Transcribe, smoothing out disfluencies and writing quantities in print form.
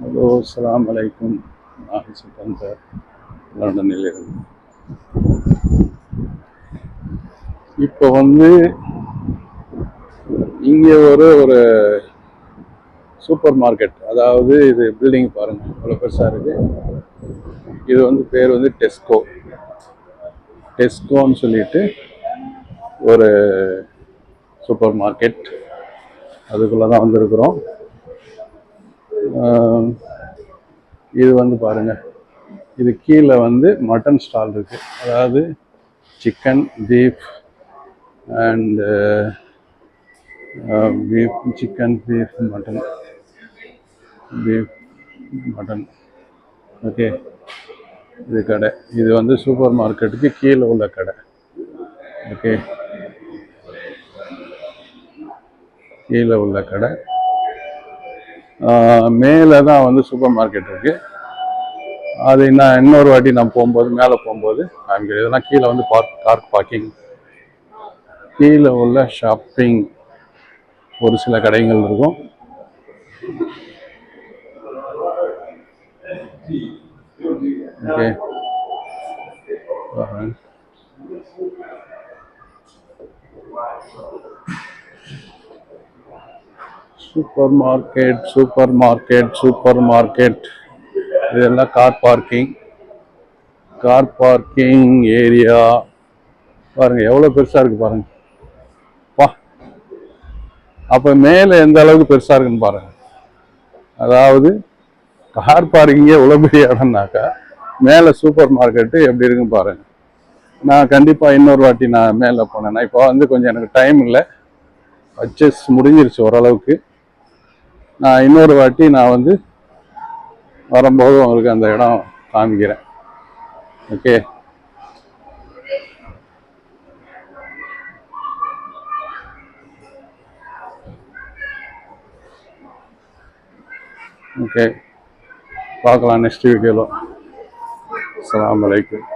Hello, அஸ்ஸலாமு அலைக்கும். நான் சிக்கந்தர், லண்டனில் இருந்து. இப்போ இங்கே ஒரு சூப்பர் மார்க்கெட், அதாவது இது பில்டிங் பாருங்க இவ்வளோ பெருசாக இருக்கு. இது பேர் டெஸ்கோ. டெஸ்கோன்னு சொல்லிட்டு ஒரு சூப்பர் மார்க்கெட், அதுக்குள்ளே தான் வந்திருக்கிறோம். இது பாருங்க, இது கீழே மட்டன் ஸ்டால் இருக்கு. அதாவது chicken, beef and beef, chicken, beef, mutton, beef, mutton. Okay, இது கடை. இது சூப்பர் மார்க்கெட்டுக்கு கீழே உள்ள கடை. ஓகே, கீழே உள்ள கடை. மேலே தான் சூப்பர் மார்க்கெட் இருக்கு. அது நான் இன்னொரு வாட்டி நான் போகும்போது, மேலே போகும்போது காமிக்கிறேன். இதெல்லாம் கீழே கார் பார்க்கிங். கீழே உள்ள ஷாப்பிங் ஒரு சில கடைகள் இருக்கும். Okay, super market, super market, super market. இதெல்லாம் கார் பார்க்கிங் ஏரியா. பாருங்க எவ்வளவு பெருசா இருக்கு பாருங்க. வா, அப்ப மேல எந்த அளவுக்கு பெருசா இருக்குன்னு பாருங்க. அதாவது கார் பார்க்கிங்கே எவ்வளவு பெரிய இடம்னாக்கா, மேல சூப்பர் மார்க்கெட்டு எப்படி இருக்குன்னு பாருங்க. நான் கண்டிப்பா இன்னொரு வாட்டி நான் மேல போனேன். இப்போ கொஞ்சம் எனக்கு டைம் இல்லை, பர்ச்சேஸ் முடிஞ்சிருச்சு ஓரளவுக்கு. நான் இன்னொரு வாட்டி நான் வரும்போது உங்களுக்கு அந்த இடம் காமிக்கிறேன். ஓகே, ஓகே, பார்க்கலாம் நெக்ஸ்ட் வீடியோவில். அஸ்ஸலாமு அலைக்கும்.